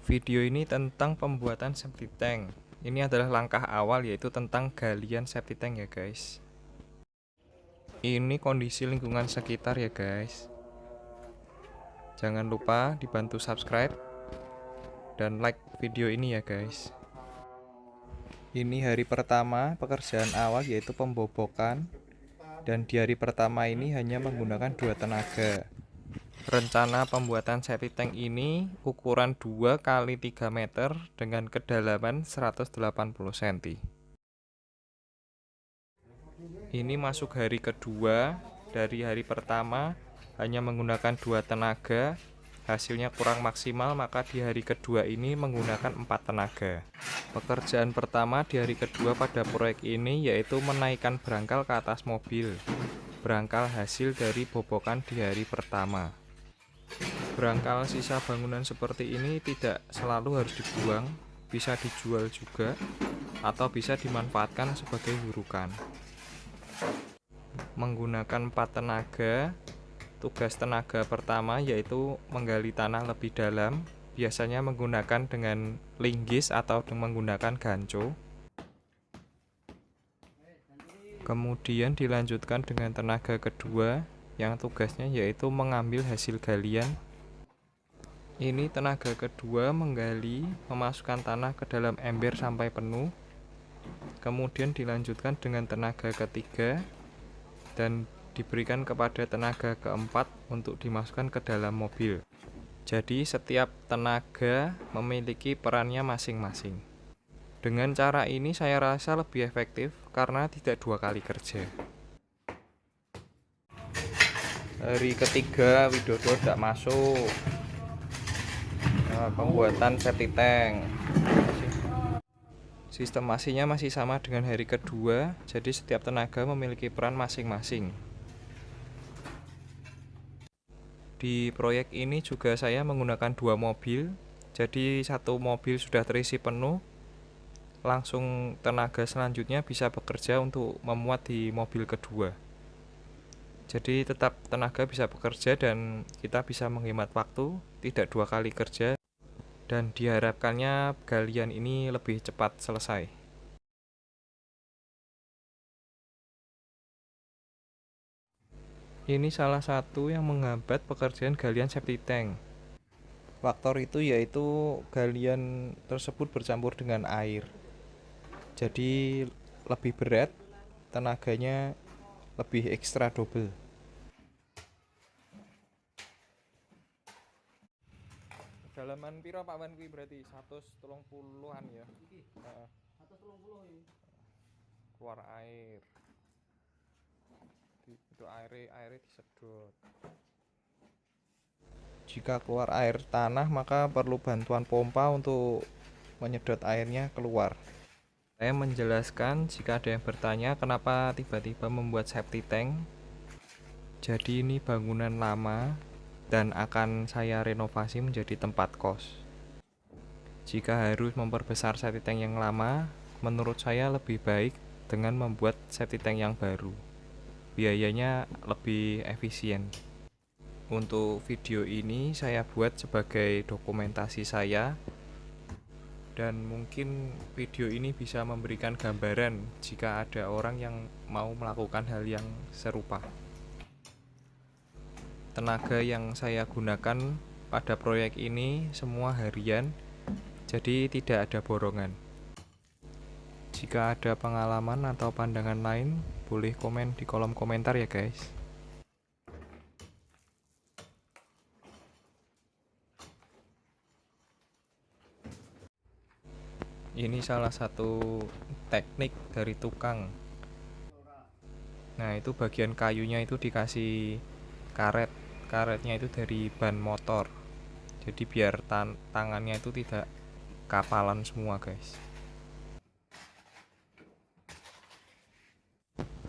Video ini tentang pembuatan septic tank. Ini adalah langkah awal, yaitu tentang galian septic tank ya guys. Ini kondisi lingkungan sekitar ya guys. Jangan lupa dibantu subscribe dan like video ini ya guys. Ini hari pertama pekerjaan awal, yaitu pembobokan. Dan di hari pertama ini hanya menggunakan 2 tenaga. Rencana pembuatan septic tank ini ukuran 2 kali 3 meter dengan kedalaman 180 cm. Ini masuk hari kedua. Dari hari pertama hanya menggunakan 2 tenaga, hasilnya kurang maksimal, maka di hari kedua ini menggunakan 4 tenaga. Pekerjaan pertama di hari kedua pada proyek ini yaitu menaikkan berangkal ke atas mobil. Berangkal hasil dari bobokan di hari pertama. Berangkal sisa bangunan seperti ini tidak selalu harus dibuang, bisa dijual juga, atau bisa dimanfaatkan sebagai hurukan. Menggunakan 4 tenaga, tugas tenaga pertama yaitu menggali tanah lebih dalam, biasanya menggunakan dengan linggis atau menggunakan ganco. Kemudian dilanjutkan dengan tenaga kedua, yang tugasnya yaitu mengambil hasil galian. Ini tenaga kedua menggali, memasukkan tanah ke dalam ember sampai penuh. Kemudian dilanjutkan dengan tenaga ketiga dan diberikan kepada tenaga keempat untuk dimasukkan ke dalam mobil. Jadi setiap tenaga memiliki perannya masing-masing. Dengan cara ini saya rasa lebih efektif karena tidak 2 kali kerja. Hari ketiga Widodo tidak masuk. Pembuatan septic tank. Sistem masihnya masih sama dengan hari kedua, jadi setiap tenaga memiliki peran masing-masing. Di proyek ini juga saya menggunakan 2 mobil, jadi 1 mobil sudah terisi penuh, langsung tenaga selanjutnya bisa bekerja untuk memuat di mobil kedua. Jadi tetap tenaga bisa bekerja dan kita bisa menghemat waktu, tidak 2 kali kerja, dan diharapkannya galian ini lebih cepat selesai. Ini salah satu yang menghambat pekerjaan galian septic tank. Faktor itu yaitu galian tersebut bercampur dengan air. Jadi lebih berat, tenaganya lebih ekstra double. Dalaman piro Pak Wan kuwi berarti 130-an ya. Heeh. 130 iki. Keluar air. Itu airnya disedot. Jika keluar air tanah, maka perlu bantuan pompa untuk menyedot airnya keluar. Saya menjelaskan jika ada yang bertanya kenapa tiba-tiba membuat septic tank. Jadi ini bangunan lama dan akan saya renovasi menjadi tempat kos. Jika harus memperbesar septic tank yang lama, menurut saya lebih baik dengan membuat septic tank yang baru. Biayanya lebih efisien. Untuk video ini saya buat sebagai dokumentasi saya, dan mungkin video ini bisa memberikan gambaran jika ada orang yang mau melakukan hal yang serupa. Tenaga yang saya gunakan pada proyek ini semua harian, jadi tidak ada borongan. Jika ada pengalaman atau pandangan lain, boleh komen di kolom komentar ya guys. Ini salah satu teknik dari tukang. Nah, itu bagian kayunya itu dikasih karet. Karetnya itu dari ban motor. Jadi biar tangannya itu tidak kapalan semua, guys.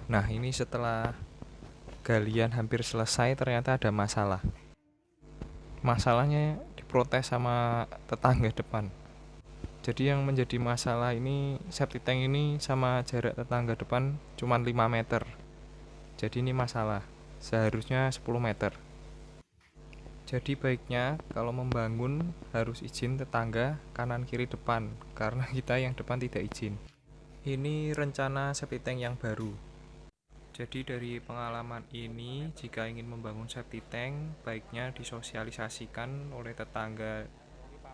Nah, ini setelah galian hampir selesai, ternyata ada masalah. Masalahnya diprotes sama tetangga depan. Jadi yang menjadi masalah ini, septic tank ini sama jarak tetangga depan cuma 5 meter. Jadi ini masalah, seharusnya 10 meter. Jadi baiknya kalau membangun harus izin tetangga kanan kiri depan, karena kita yang depan tidak izin. Ini rencana septic tank yang baru. Jadi dari pengalaman ini, jika ingin membangun septic tank, baiknya disosialisasikan oleh tetangga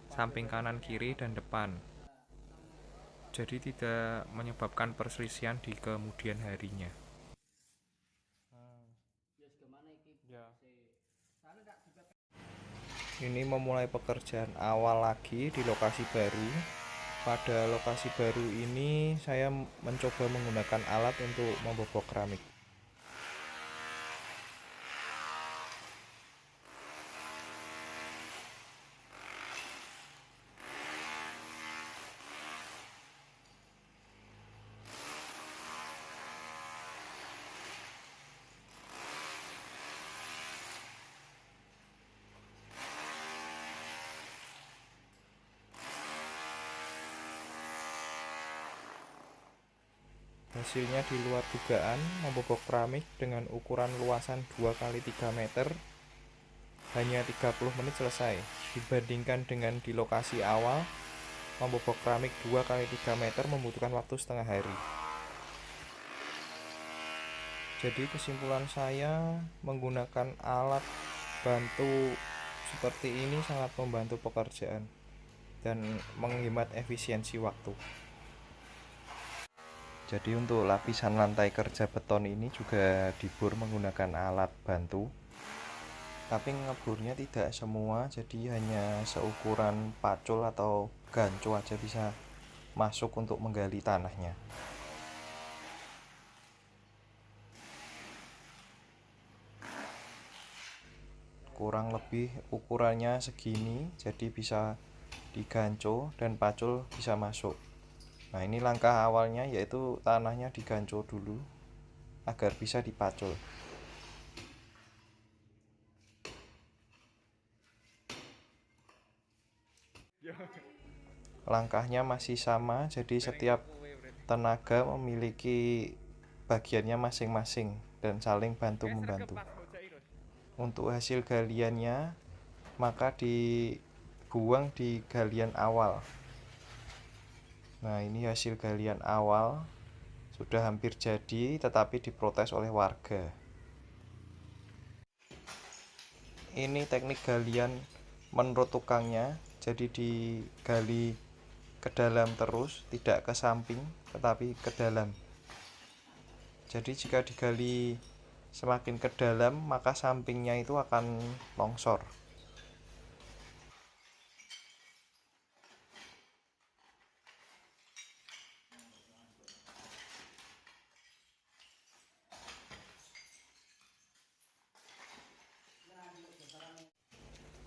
samping kanan kiri dan depan. Jadi tidak menyebabkan perselisihan di kemudian harinya. Ini memulai pekerjaan awal lagi di lokasi baru. Pada lokasi baru ini saya mencoba menggunakan alat untuk membobok keramik. Hasilnya di luar dugaan, membobok keramik dengan ukuran luasan 2x3 meter hanya 30 menit selesai. Dibandingkan dengan di lokasi awal, membobok keramik 2x3 meter membutuhkan waktu setengah hari. Jadi kesimpulan saya, menggunakan alat bantu seperti ini sangat membantu pekerjaan dan menghemat efisiensi waktu. Jadi untuk lapisan lantai kerja beton ini juga dibor menggunakan alat bantu. Tapi ngebornya tidak semua, jadi hanya seukuran pacul atau gancu aja bisa masuk untuk menggali tanahnya. Kurang lebih ukurannya segini, jadi bisa digancu dan pacul bisa masuk. Nah, ini langkah awalnya, yaitu tanahnya digancu dulu agar bisa dipacul. Langkahnya masih sama, jadi setiap tenaga memiliki bagiannya masing-masing dan saling bantu-membantu. Untuk hasil galiannya, maka dibuang di galian awal. Nah, ini hasil galian awal sudah hampir jadi, tetapi diprotes oleh warga. Ini teknik galian menurut tukangnya, jadi digali ke dalam terus, tidak ke samping, tetapi ke dalam. Jadi jika digali semakin ke dalam, maka sampingnya itu akan longsor.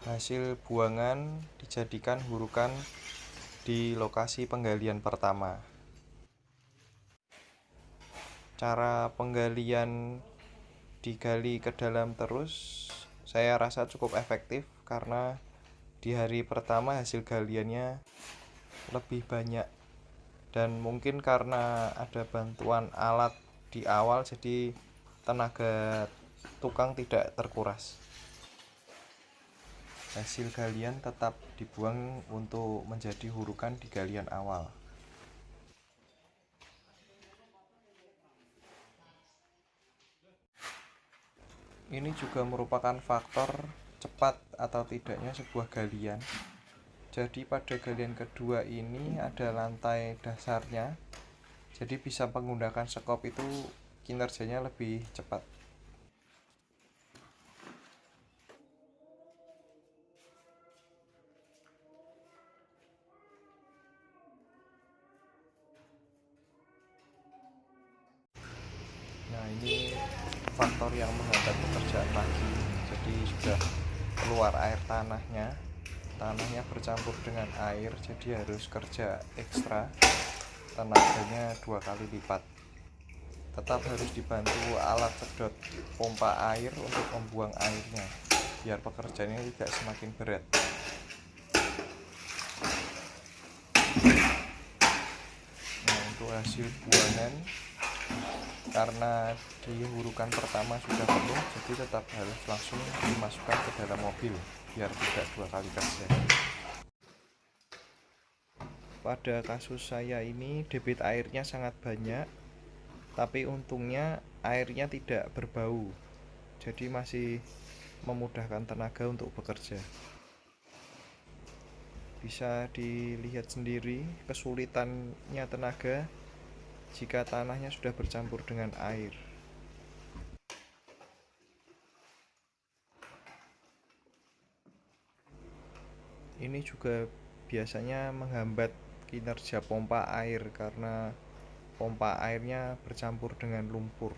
Hasil buangan dijadikan hurukan di lokasi penggalian pertama. Cara penggalian digali ke dalam terus saya rasa cukup efektif karena di hari pertama hasil galiannya lebih banyak, dan mungkin karena ada bantuan alat di awal jadi tenaga tukang tidak terkuras. Hasil galian tetap dibuang untuk menjadi hurukan di galian awal. Ini juga merupakan faktor cepat atau tidaknya sebuah galian. Jadi pada galian kedua ini ada lantai dasarnya, jadi bisa menggunakan sekop itu kinerjanya lebih cepat. Nah, ini faktor yang menghambat pekerjaan lagi. Jadi sudah keluar air tanahnya bercampur dengan air, jadi harus kerja ekstra, tenaganya 2 kali lipat. Tetap harus dibantu alat sedot pompa air untuk membuang airnya, biar pekerjaannya tidak semakin berat. Nah, untuk hasil buangan Karena di urukan pertama sudah penuh, jadi tetap harus langsung dimasukkan ke dalam mobil biar tidak dua kali kerja. Pada kasus saya ini debit airnya sangat banyak, tapi untungnya airnya tidak berbau, jadi masih memudahkan tenaga untuk bekerja. Bisa dilihat sendiri kesulitannya tenaga jika tanahnya sudah bercampur dengan air. Ini juga biasanya menghambat kinerja pompa air karena pompa airnya bercampur dengan lumpur.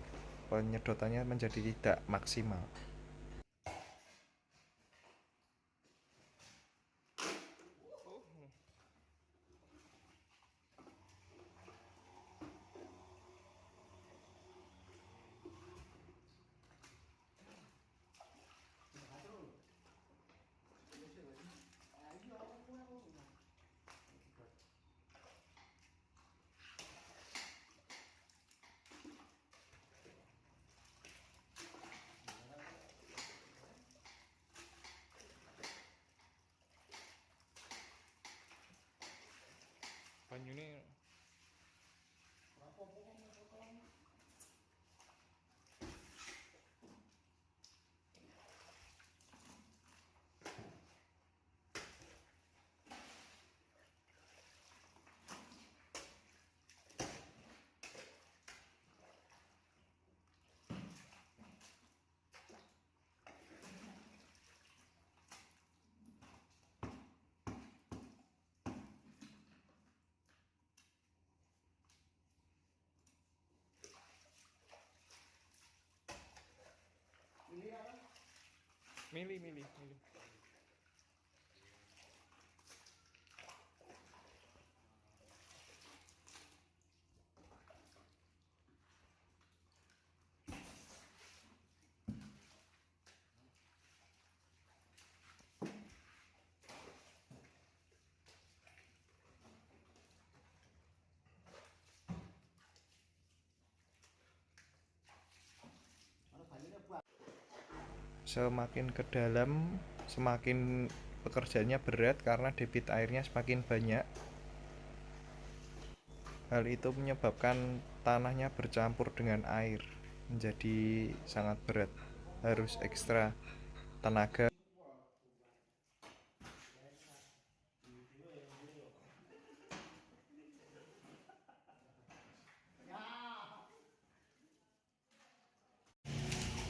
Penyedotannya menjadi tidak maksimal. Banyune milih. Semakin ke dalam, semakin pekerjaannya berat karena debit airnya semakin banyak. Hal itu menyebabkan tanahnya bercampur dengan air, menjadi sangat berat. Harus ekstra tenaga.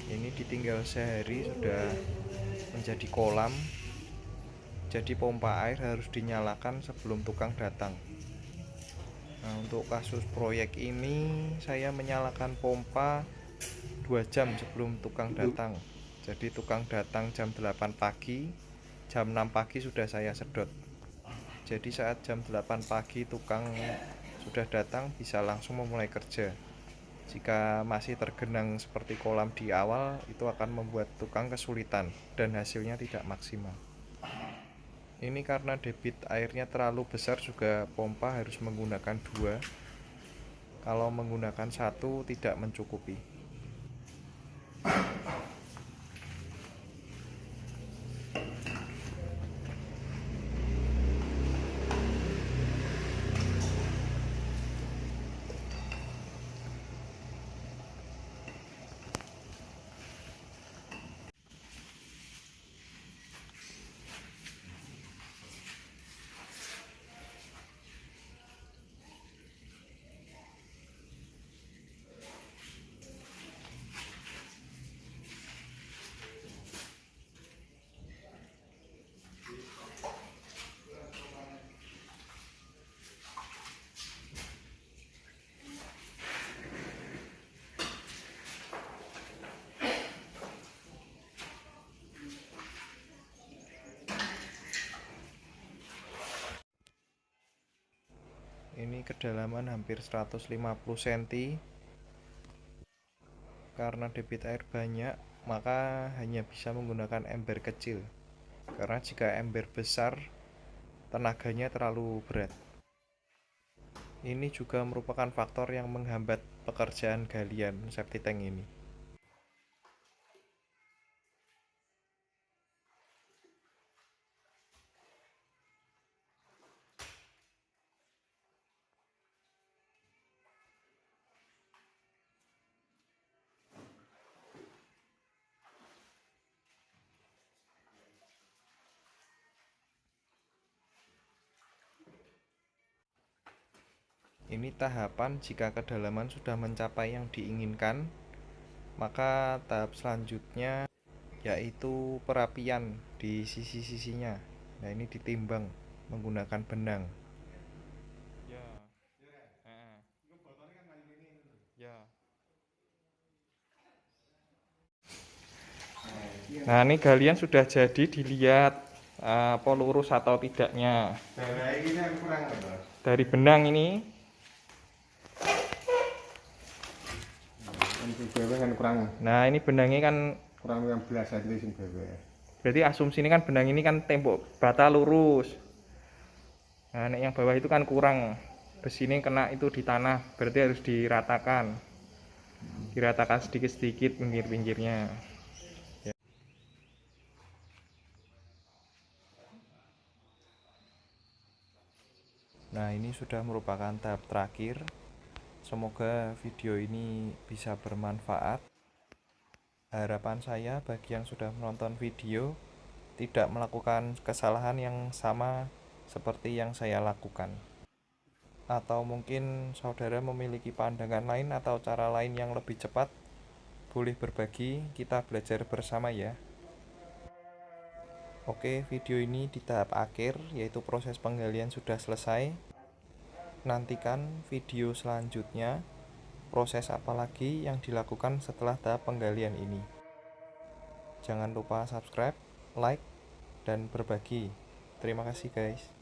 Ini ditinggal sehari sudah menjadi kolam. Jadi pompa air harus dinyalakan sebelum tukang datang. Nah, untuk kasus proyek ini saya menyalakan pompa 2 jam sebelum tukang datang. Jadi tukang datang jam 8 pagi, jam 6 pagi sudah saya sedot. Jadi saat jam 8 pagi tukang sudah datang, bisa langsung memulai kerja. Jika masih tergenang seperti kolam di awal, itu akan membuat tukang kesulitan dan hasilnya tidak maksimal. Ini karena debit airnya terlalu besar, juga pompa harus menggunakan 2. Kalau menggunakan 1 tidak mencukupi. Ini kedalaman hampir 150 cm. Karena debit air banyak, maka hanya bisa menggunakan ember kecil. Karena jika ember besar, tenaganya terlalu berat. Ini juga merupakan faktor yang menghambat pekerjaan galian septic tank ini. Ini tahapan jika kedalaman sudah mencapai yang diinginkan, maka tahap selanjutnya yaitu perapian di sisi-sisinya. Nah, ini ditimbang menggunakan benang. Ya, ya. Nah, ini galian sudah jadi, dilihat apa lurus atau tidaknya. Dari benang ini. Nah, ini benangnya kan kurang 15 cm sing bawah. berarti asumsi ini kan benang ini kan tembok bata lurus. Nah, yang bawah itu kan kurang. Besi ini kena itu di tanah, berarti harus diratakan. Diratakan sedikit-sedikit pinggir-pinggirnya. Nah, ini sudah merupakan tahap terakhir. Semoga video ini bisa bermanfaat. Harapan saya bagi yang sudah menonton video tidak melakukan kesalahan yang sama seperti yang saya lakukan. Atau mungkin saudara memiliki pandangan lain atau cara lain yang lebih cepat, boleh berbagi, kita belajar bersama ya. Oke, video ini di tahap akhir, yaitu proses penggalian sudah selesai. Nantikan video selanjutnya, proses apa lagi yang dilakukan setelah tahap penggalian ini. Jangan lupa subscribe, like, dan berbagi. Terima kasih guys.